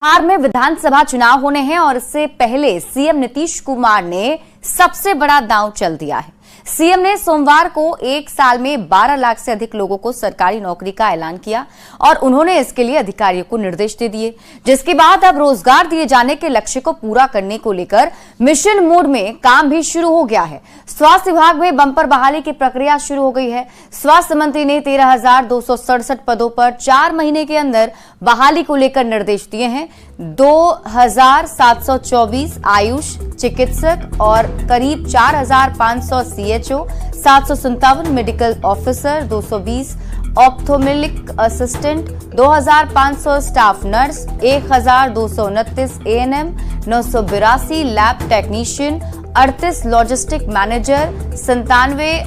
बिहार में विधानसभा चुनाव होने हैं और इससे पहले सीएम नीतीश कुमार ने सबसे बड़ा दांव चल दिया है। सीएम ने सोमवार को एक साल में 12 लाख से अधिक लोगों को सरकारी नौकरी का ऐलान किया और उन्होंने इसके लिए अधिकारियों को निर्देश दे दिए, जिसके बाद अब रोजगार दिए जाने के लक्ष्य को पूरा करने को लेकर मिशन मोड में काम भी शुरू हो गया है। स्वास्थ्य विभाग में बंपर बहाली की प्रक्रिया शुरू हो गई है। स्वास्थ्य मंत्री ने 13,267 पदों पर 4 महीने के अंदर बहाली को लेकर निर्देश दिए हैं। 2,724 आयुष चिकित्सक और करीब 4,500 CHO, 757 medical officer, 220 ophthalmic assistant, 2,500 staff nurse, 1,229 ANM, 982 lab technician, 38 logistic manager, 97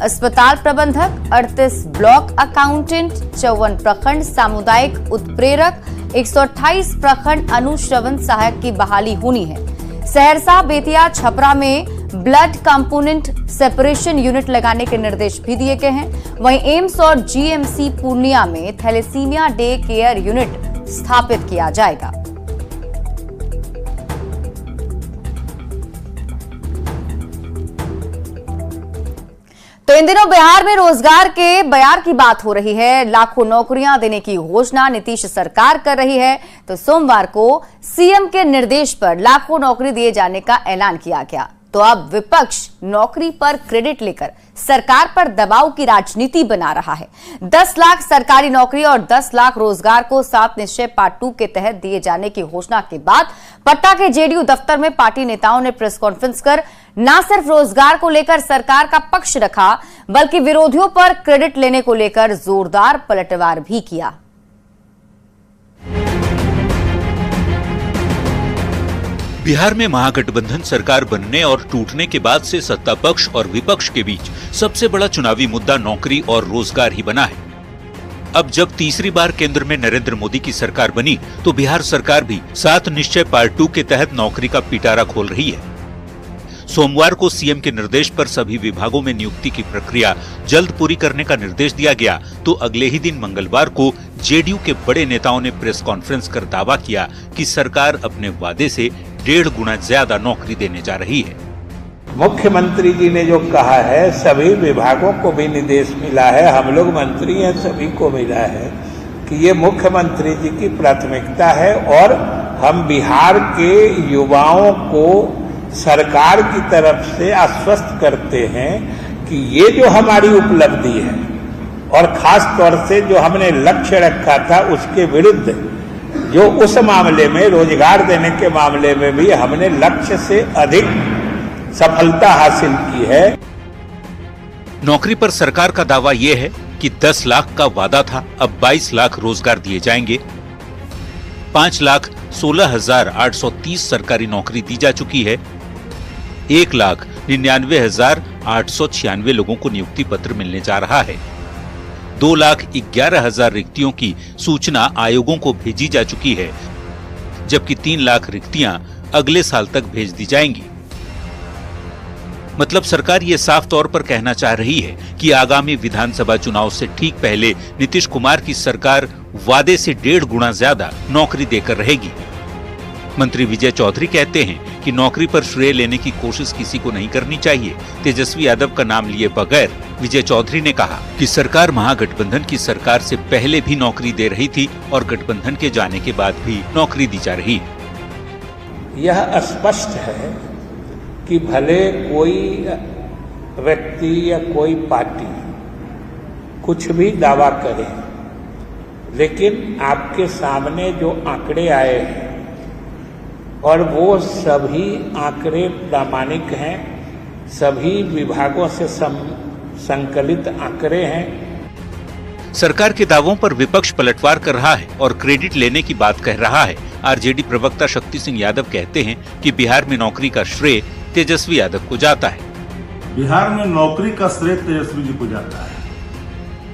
अस्पताल प्रबंधक, 38 ब्लॉक अकाउंटेंट, 54 प्रखंड सामुदायिक उत्प्रेरक, 128 प्रखंड अनुश्रवण सहायक की बहाली होनी है। सहरसा, बेतिया, छपरा में ब्लड कंपोनेंट सेपरेशन यूनिट लगाने के निर्देश भी दिए गए हैं। वहीं एम्स और GMC पूर्णिया में थैलेसीमिया डे केयर यूनिट स्थापित किया जाएगा। तो इन दिनों बिहार में रोजगार के बयार की बात हो रही है। लाखों नौकरियां देने की घोषणा नीतीश सरकार कर रही है। तो सोमवार को सीएम के निर्देश पर लाखों नौकरी दिए जाने का ऐलान किया गया। तो अब विपक्ष नौकरी पर क्रेडिट लेकर सरकार पर दबाव की राजनीति बना रहा है। 10 लाख सरकारी नौकरी और 10 लाख रोजगार को 7 निश्चय पार्ट 2 के तहत दिए जाने की घोषणा के बाद पटना के JDU दफ्तर में पार्टी नेताओं ने प्रेस कॉन्फ्रेंस कर न सिर्फ रोजगार को लेकर सरकार का पक्ष रखा, बल्कि विरोधियों पर क्रेडिट लेने को लेकर जोरदार पलटवार भी किया। बिहार में महागठबंधन सरकार बनने और टूटने के बाद से सत्ता पक्ष और विपक्ष के बीच सबसे बड़ा चुनावी मुद्दा नौकरी और रोजगार ही बना है। अब जब तीसरी बार केंद्र में नरेंद्र मोदी की सरकार बनी, तो बिहार सरकार भी 7 निश्चय पार्ट 2 के तहत नौकरी का पिटारा खोल रही है। सोमवार को सीएम के निर्देश पर सभी विभागों में नियुक्ति की प्रक्रिया जल्द पूरी करने का निर्देश दिया गया। तो अगले ही दिन मंगलवार को JDU के बड़े नेताओं ने प्रेस कॉन्फ्रेंस कर दावा किया कि सरकार अपने वादे से 1.5 गुना ज्यादा नौकरी देने जा रही है। मुख्यमंत्री जी ने जो कहा है, सभी विभागों को भी निर्देश मिला है, हम लोग मंत्री हैं, सभी को मिला है कि ये मुख्यमंत्री जी की प्राथमिकता है और हम बिहार के युवाओं को सरकार की तरफ से आश्वस्त करते हैं कि ये जो हमारी उपलब्धि है और खास तौर से जो हमने लक्ष्य रखा था, उसके विरुद्ध जो उस मामले में रोजगार देने के मामले में भी हमने लक्ष्य से अधिक सफलता हासिल की है। नौकरी पर सरकार का दावा यह है कि 10 लाख का वादा था, अब 22 लाख रोजगार दिए जाएंगे। 5,16,830 सरकारी नौकरी दी जा चुकी है। 1,99,896 लोगों को नियुक्ति पत्र मिलने जा रहा है। 2,11,000 रिक्तियों की सूचना आयोगों को भेजी जा चुकी है, जबकि 3 लाख रिक्तियां अगले साल तक भेज दी जाएंगी। मतलब सरकार ये साफ तौर पर कहना चाह रही है कि आगामी विधानसभा चुनाव से ठीक पहले नीतीश कुमार की सरकार वादे से 1.5 गुना ज्यादा नौकरी देकर रहेगी। मंत्री विजय चौधरी कहते हैं कि नौकरी पर श्रेय लेने की कोशिश किसी को नहीं करनी चाहिए। तेजस्वी यादव का नाम लिए बगैर विजय चौधरी ने कहा कि सरकार महागठबंधन की सरकार से पहले भी नौकरी दे रही थी और गठबंधन के जाने के बाद भी नौकरी दी जा रही है। यह स्पष्ट है कि भले कोई व्यक्ति या कोई पार्टी कुछ भी दावा करे, लेकिन आपके सामने जो आंकड़े आए हैं और वो सभी आंकड़े प्रामाणिक हैं, सभी विभागों से संकलित आंकड़े हैं। सरकार के दावों पर विपक्ष पलटवार कर रहा है और क्रेडिट लेने की बात कह रहा है। RJD प्रवक्ता शक्ति सिंह यादव कहते हैं कि बिहार में नौकरी का श्रेय तेजस्वी यादव को जाता है। बिहार में नौकरी का श्रेय तेजस्वी जी को जाता है।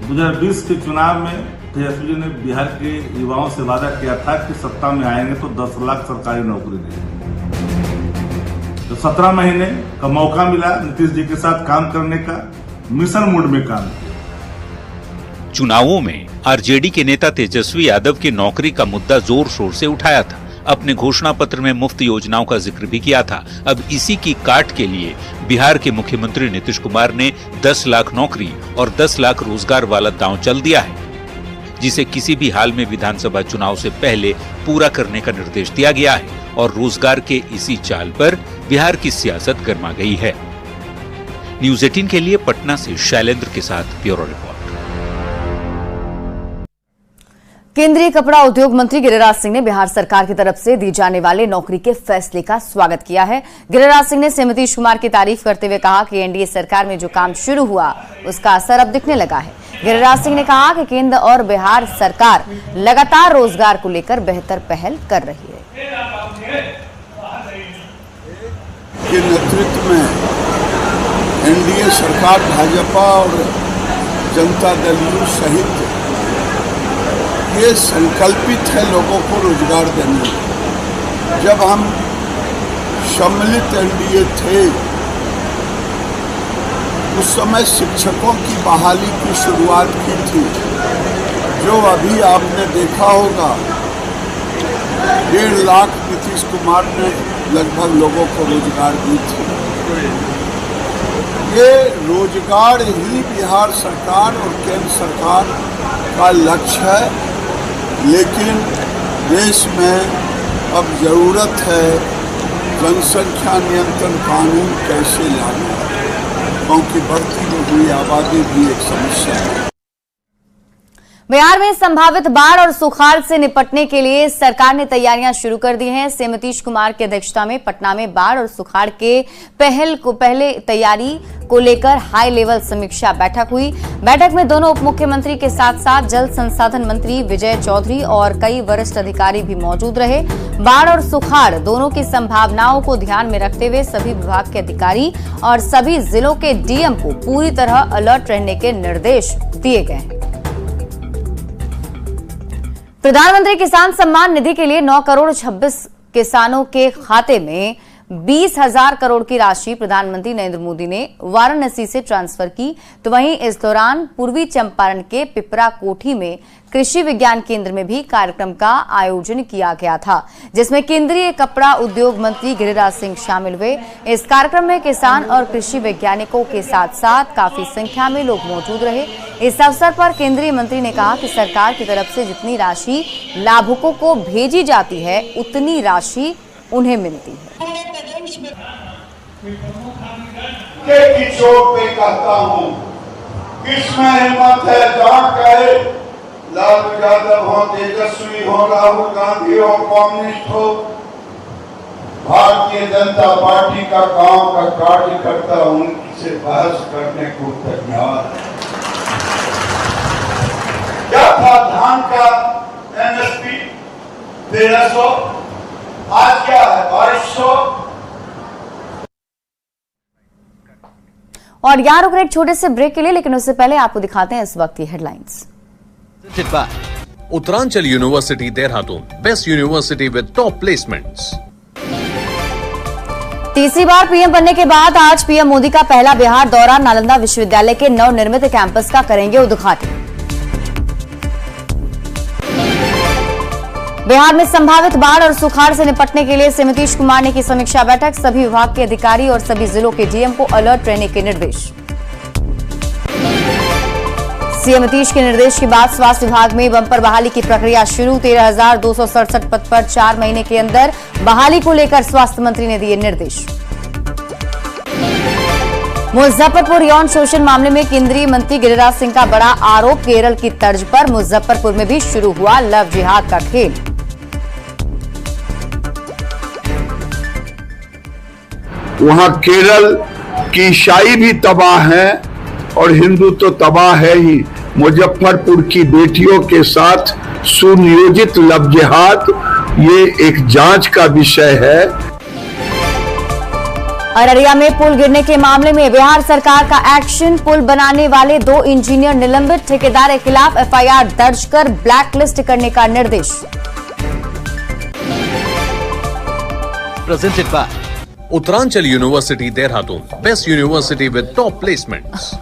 2020 के चुनाव में तेजस्वी जी ने बिहार के युवाओं से वादा किया था कि सत्ता में आएंगे तो 10 लाख सरकारी नौकरी देंगे। तो 17 महीने का मौका मिला नीतीश जी के साथ काम करने का, मिशन मोड में काम किया। चुनावों में आरजेडी के नेता तेजस्वी यादव की नौकरी का मुद्दा जोर शोर से उठाया था, अपने घोषणा पत्र में मुफ्त योजनाओं का जिक्र भी किया था। अब इसी की काट के लिए बिहार के मुख्यमंत्री नीतीश कुमार ने 10 लाख नौकरी और 10 लाख रोजगार वाला दांव चल दिया है, जिसे किसी भी हाल में विधानसभा चुनाव से पहले पूरा करने का निर्देश दिया गया है। और रोजगार के इसी चाल पर बिहार की सियासत गर्मा गई है। न्यूज़ 18 के लिए पटना से शैलेंद्र के साथ ब्यूरो रिपोर्ट। केंद्रीय कपड़ा उद्योग मंत्री गिरिराज सिंह ने बिहार सरकार की तरफ से दी जाने वाले नौकरी के फैसले का स्वागत किया है। गिरिराज सिंह ने नीतीश कुमार की तारीफ करते हुए कहा कि एनडीए सरकार में जो काम शुरू हुआ उसका असर अब दिखने लगा है। गिरिराज सिंह ने कहा कि केंद्र और बिहार सरकार लगातार रोजगार को लेकर बेहतर पहल कर रही है। के नेतृत्व में एनडीए सरकार भाजपा और जनता दल यू सहित ये संकल्पित है लोगों को रोजगार देने। जब हम सम्मिलित एनडीए थे उस समय शिक्षकों की बहाली की शुरुआत की थी, जो अभी आपने देखा होगा 1.5 लाख नीतीश कुमार ने लगभग लोगों को रोजगार दी थी। ये रोजगार ही बिहार सरकार और केंद्र सरकार का लक्ष्य है, लेकिन देश में अब जरूरत है जनसंख्या नियंत्रण कानून कैसे लागू, क्योंकि बढ़ती हुई आबादी भी एक समस्या है। बिहार में संभावित बाढ़ और सुखाड़ से निपटने के लिए सरकार ने तैयारियां शुरू कर दी हैं। सीएम नीतीश कुमार की अध्यक्षता में पटना में बाढ़ और सुखाड़ के पहले तैयारी को लेकर हाई लेवल समीक्षा बैठक हुई। बैठक में दोनों उप मुख्यमंत्री के साथ साथ जल संसाधन मंत्री विजय चौधरी और कई वरिष्ठ अधिकारी भी मौजूद रहे। बाढ़ और सुखाड़ दोनों की संभावनाओं को ध्यान में रखते हुए सभी विभाग के अधिकारी और सभी जिलों के डीएम को पूरी तरह अलर्ट रहने के निर्देश दिए गए हैं। प्रधानमंत्री किसान सम्मान निधि के लिए 9 करोड़ 26 किसानों के खाते में 20,000 करोड़ की राशि प्रधानमंत्री नरेंद्र मोदी ने वाराणसी से ट्रांसफर की। तो वहीं इस दौरान पूर्वी चंपारण के पिपरा कोठी में कृषि विज्ञान केंद्र में भी कार्यक्रम का आयोजन किया गया था, जिसमें केंद्रीय कपड़ा उद्योग मंत्री गिरिराज सिंह शामिल हुए। इस कार्यक्रम में किसान और कृषि वैज्ञानिकों के साथ साथ काफी संख्या में लोग मौजूद रहे। इस अवसर पर केंद्रीय मंत्री ने कहा कि सरकार की तरफ से जितनी राशि लाभुकों को भेजी जाती है उतनी राशि उन्हें मिलती है। किशोर पे कहता हूँ, किसमें हिम्मत है जहाँ कहे लालू यादव हो, तेजस्वी हो, राहुल गांधी हो, कम्युनिस्ट हो, भारतीय जनता पार्टी का गांव का कार्यकर्ता उनसे बहस करने को तैयार है। क्या था धान का एमएसपी 1300, आज क्या है 2200। और यहाँ रुक रहे एक छोटे से ब्रेक के लिए, लेकिन उससे पहले आपको दिखाते हैं इस वक्त की headlines. Uttaranchal university Dehradun, best university with top placements. तीसरी बार पीएम बनने के बाद आज पीएम मोदी का पहला बिहार दौरा। नालंदा विश्वविद्यालय के नवनिर्मित कैंपस का करेंगे उद्घाटन। बिहार में संभावित बाढ़ और सुखाड़ से निपटने के लिए सीएम नीतीश कुमार ने की समीक्षा बैठक। सभी विभाग के अधिकारी और सभी जिलों के डीएम को अलर्ट रहने के निर्देश। सीएम नीतीश के निर्देश के बाद स्वास्थ्य विभाग में बंपर बहाली की प्रक्रिया शुरू। 13,267 पद पर 4 महीने के अंदर बहाली को लेकर स्वास्थ्य मंत्री ने दिए निर्देश। मुजफ्फरपुर यौन शोषण मामले में केंद्रीय मंत्री गिरिराज सिंह का बड़ा आरोप। केरल की तर्ज पर मुजफ्फरपुर में भी शुरू हुआ लव जिहाद का खेल। वहां केरल की ईसाई भी तबाह है और हिंदू तो तबाह है ही। मुजफ्फरपुर की बेटियों के साथ सुनियोजित लव जिहाद ये एक जांच का विषय है। अररिया में पुल गिरने के मामले में बिहार सरकार का एक्शन। पुल बनाने वाले 2 इंजीनियर निलंबित। ठेकेदार के खिलाफ एफआईआर दर्ज कर ब्लैकलिस्ट करने का निर्देश। Presented by Uttaranchal university Dehradun, best university with top placements.